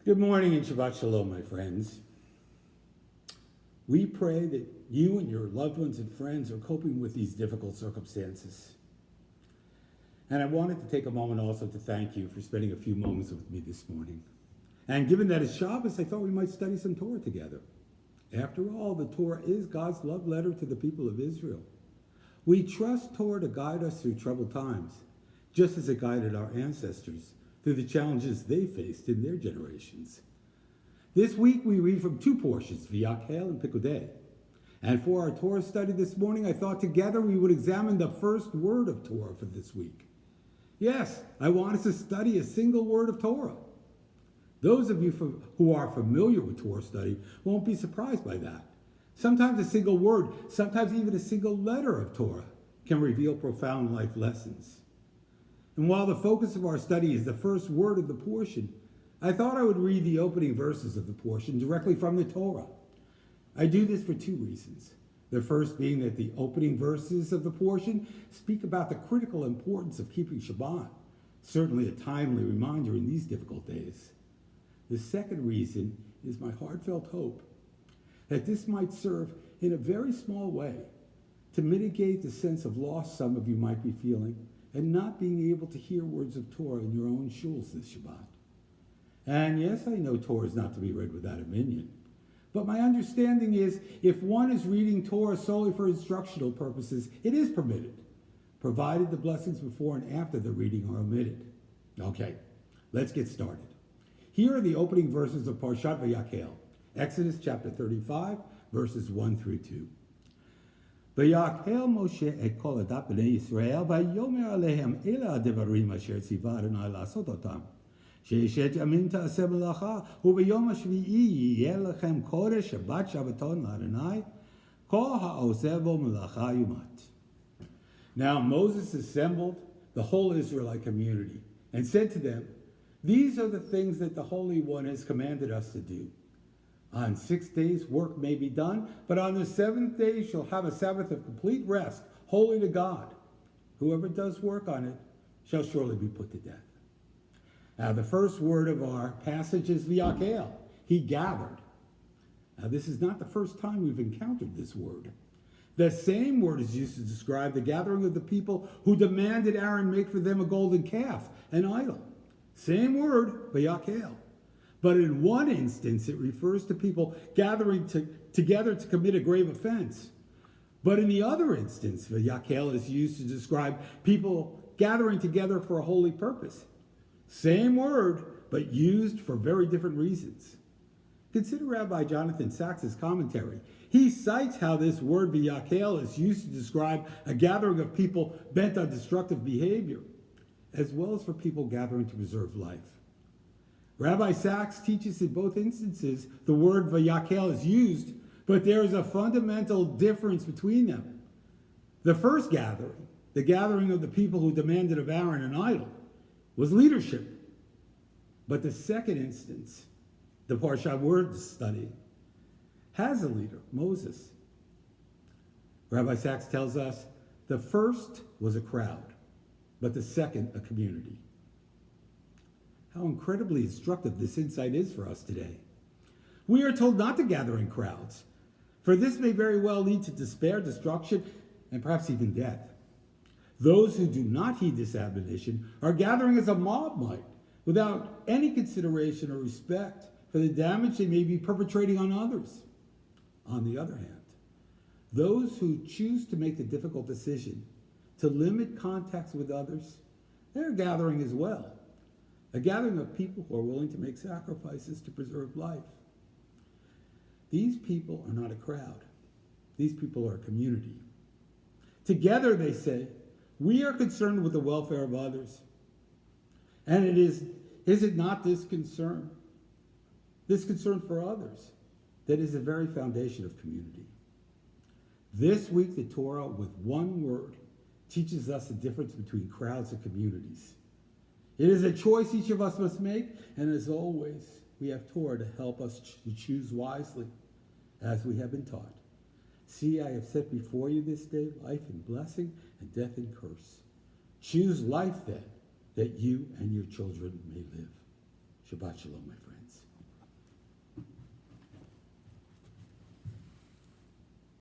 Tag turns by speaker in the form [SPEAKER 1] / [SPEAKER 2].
[SPEAKER 1] Good morning and Shabbat Shalom, my friends. We pray that you and your loved ones and friends are coping with these difficult circumstances. And I wanted to take a moment also to thank you for spending a few moments with me this morning. And given that it's Shabbos, I thought we might study some Torah together. After all, the Torah is God's love letter to the people of Israel. We trust Torah to guide us through troubled times, just as it guided our ancestors through the challenges they faced in their generations. This week we read from two portions, Vayakhel and Pikudei. And for our Torah study this morning, I thought together we would examine the first word of Torah for this week. Yes, I want us to study a single word of Torah. Those of you who are familiar with Torah study won't be surprised by that. Sometimes a single word, sometimes even a single letter of Torah can reveal profound life lessons. And while the focus of our study is the first word of the portion, I thought I would read the opening verses of the portion directly from the Torah. I do this for two reasons. The first being that the opening verses of the portion speak about the critical importance of keeping Shabbat, certainly a timely reminder in these difficult days. The second reason is my heartfelt hope that this might serve in a very small way to mitigate the sense of loss some of you might be feeling and not being able to hear words of Torah in your own shuls this Shabbat. And yes, I know Torah is not to be read without a minyan, but my understanding is if one is reading Torah solely for instructional purposes, it is permitted, provided the blessings before and after the reading are omitted. Okay, let's get started. Here are the opening verses of Parshat Vayakhel, Exodus chapter 35, verses 1 through 2. Vayakhel Moshe et kol adat bnei Yisrael, vayomer alehem ela devarim asher tziva Adonai la'asot otam. Sheishet yamim ta'aseh melacha, uvayom hashvi'i yeh lechem kodesh Shabbat Shabbaton la'Adonai, kol ha'oseh bo melacha yumat. Now Moses assembled the whole Israelite community and said to them, "These are the things that the Holy One has commanded us to do. On 6 days work may be done, but on the seventh day you shall have a Sabbath of complete rest, holy to God. Whoever does work on it shall surely be put to death." Now the first word of our passage is Vayakhel. He gathered. Now this is not the first time we've encountered this word. The same word is used to describe the gathering of the people who demanded Aaron make for them a golden calf, an idol. Same word, Vayakhel. But in one instance, it refers to people gathering together to commit a grave offense. But in the other instance, Vayakhel is used to describe people gathering together for a holy purpose. Same word, but used for very different reasons. Consider Rabbi Jonathan Sachs's commentary. He cites how this word Vayakhel is used to describe a gathering of people bent on destructive behavior, as well as for people gathering to preserve life. Rabbi Sachs teaches in both instances the word Vayakhel is used, but there is a fundamental difference between them. The first gathering, the gathering of the people who demanded of Aaron an idol, was leadership. But the second instance, the Parshat word study, has a leader, Moses. Rabbi Sachs tells us the first was a crowd, but the second a community. How incredibly instructive this insight is for us today. We are told not to gather in crowds, for this may very well lead to despair, destruction, and perhaps even death. Those who do not heed this admonition are gathering as a mob might, without any consideration or respect for the damage they may be perpetrating on others. On the other hand, those who choose to make the difficult decision to limit contacts with others, they're gathering as well. A gathering of people who are willing to make sacrifices to preserve life. These people are not a crowd. These people are a community. Together, they say, we are concerned with the welfare of others. And is it not this concern for others, that is the very foundation of community? This week, the Torah, with one word, teaches us the difference between crowds and communities. It is a choice each of us must make, and as always, we have Torah to help us choose wisely, as we have been taught. See, I have set before you this day life and blessing, and death and curse. Choose life then, that you and your children may live. Shabbat Shalom, my friends.